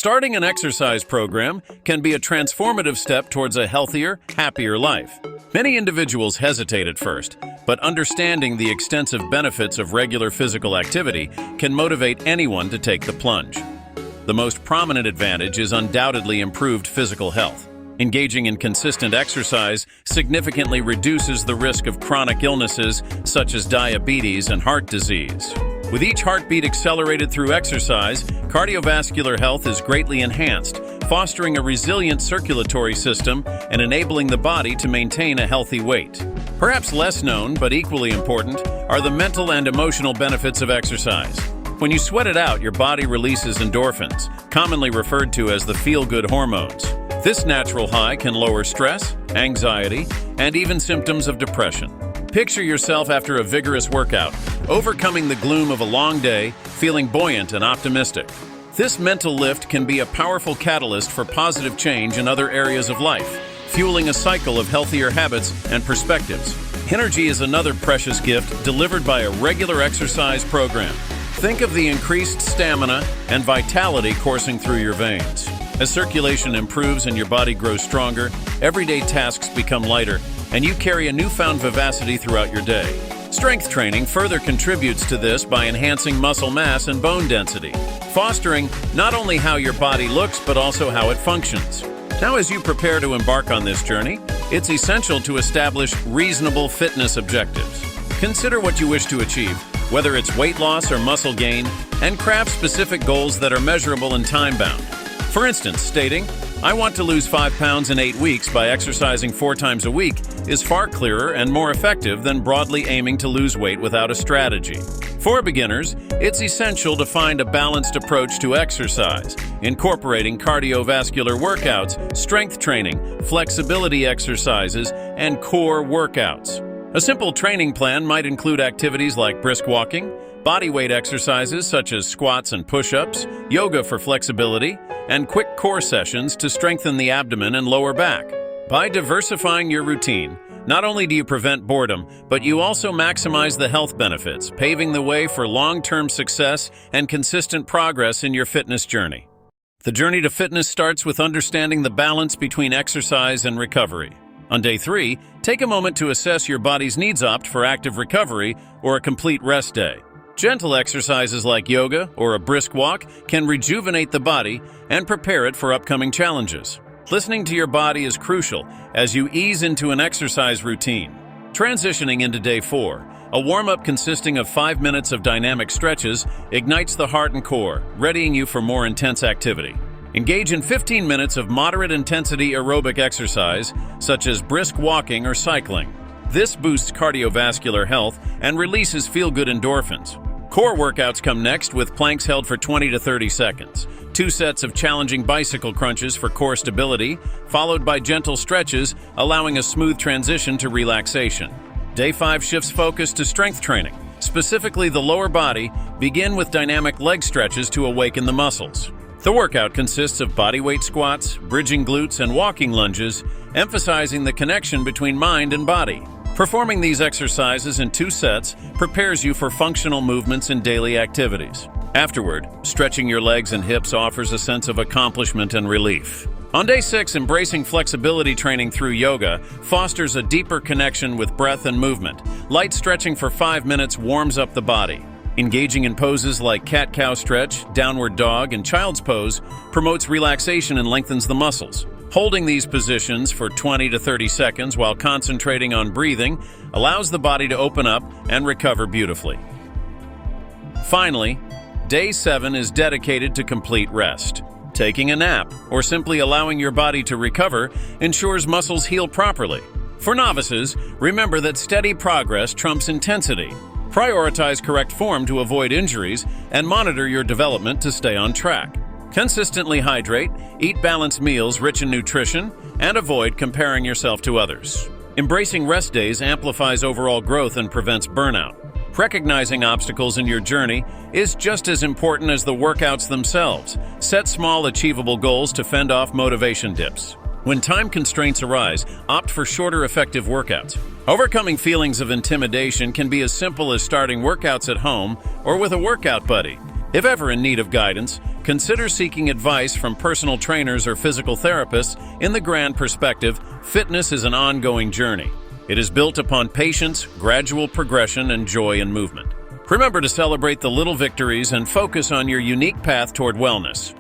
Starting an exercise program can be a transformative step towards a healthier, happier life. Many individuals hesitate at first, but understanding the extensive benefits of regular physical activity can motivate anyone to take the plunge. The most prominent advantage is undoubtedly improved physical health. Engaging in consistent exercise significantly reduces the risk of chronic illnesses such as diabetes and heart disease. With each heartbeat accelerated through exercise, cardiovascular health is greatly enhanced, fostering a resilient circulatory system and enabling the body to maintain a healthy weight. Perhaps less known, but equally important, are the mental and emotional benefits of exercise. When you sweat it out, your body releases endorphins, commonly referred to as the feel-good hormones. This natural high can lower stress, anxiety, and even symptoms of depression. Picture yourself after a vigorous workout, overcoming the gloom of a long day, feeling buoyant and optimistic. This mental lift can be a powerful catalyst for positive change in other areas of life, fueling a cycle of healthier habits and perspectives. Energy is another precious gift delivered by a regular exercise program. Think of the increased stamina and vitality coursing through your veins. As circulation improves and your body grows stronger, everyday tasks become lighter, and you carry a newfound vivacity throughout your day. Strength training further contributes to this by enhancing muscle mass and bone density, fostering not only how your body looks but also how it functions. Now, as you prepare to embark on this journey, it's essential to establish reasonable fitness objectives. Consider what you wish to achieve, whether it's weight loss or muscle gain, and craft specific goals that are measurable and time-bound. For instance, stating, "I want to lose 5 pounds in 8 weeks by exercising 4 times a week," is far clearer and more effective than broadly aiming to lose weight without a strategy. For beginners, it's essential to find a balanced approach to exercise, incorporating cardiovascular workouts, strength training, flexibility exercises, and core workouts. A simple training plan might include activities like brisk walking, bodyweight exercises such as squats and push-ups, yoga for flexibility, and quick core sessions to strengthen the abdomen and lower back. By diversifying your routine, not only do you prevent boredom, but you also maximize the health benefits, paving the way for long-term success and consistent progress in your fitness journey. The journey to fitness starts with understanding the balance between exercise and recovery. On day 3, take a moment to assess your body's needs. Opt for active recovery or a complete rest day. Gentle exercises like yoga or a brisk walk can rejuvenate the body and prepare it for upcoming challenges. Listening to your body is crucial as you ease into an exercise routine. Transitioning into day 4, a warm-up consisting of 5 minutes of dynamic stretches ignites the heart and core, readying you for more intense activity. Engage in 15 minutes of moderate-intensity aerobic exercise, such as brisk walking or cycling. This boosts cardiovascular health and releases feel-good endorphins. Core workouts come next with planks held for 20 to 30 seconds, 2 sets of challenging bicycle crunches for core stability, followed by gentle stretches, allowing a smooth transition to relaxation. Day 5 shifts focus to strength training, specifically the lower body. Begin with dynamic leg stretches to awaken the muscles. The workout consists of bodyweight squats, bridging glutes, and walking lunges, emphasizing the connection between mind and body. Performing these exercises in 2 sets prepares you for functional movements in daily activities. Afterward, stretching your legs and hips offers a sense of accomplishment and relief. On day 6, embracing flexibility training through yoga fosters a deeper connection with breath and movement. Light stretching for 5 minutes warms up the body. Engaging in poses like cat-cow stretch, downward dog, and child's pose promotes relaxation and lengthens the muscles. Holding these positions for 20 to 30 seconds while concentrating on breathing allows the body to open up and recover beautifully. Finally, day 7 is dedicated to complete rest. Taking a nap or simply allowing your body to recover ensures muscles heal properly. For novices, remember that steady progress trumps intensity. Prioritize correct form to avoid injuries and monitor your development to stay on track. Consistently hydrate, eat balanced meals rich in nutrition, and avoid comparing yourself to others. Embracing rest days amplifies overall growth and prevents burnout. Recognizing obstacles in your journey is just as important as the workouts themselves. Set small, achievable goals to fend off motivation dips. When time constraints arise, opt for shorter, effective workouts. Overcoming feelings of intimidation can be as simple as starting workouts at home or with a workout buddy. If ever in need of guidance, Consider seeking advice from personal trainers or physical therapists. In the grand perspective, fitness is an ongoing journey. It is built upon patience, gradual progression, and joy in movement. Remember to celebrate the little victories and focus on your unique path toward wellness.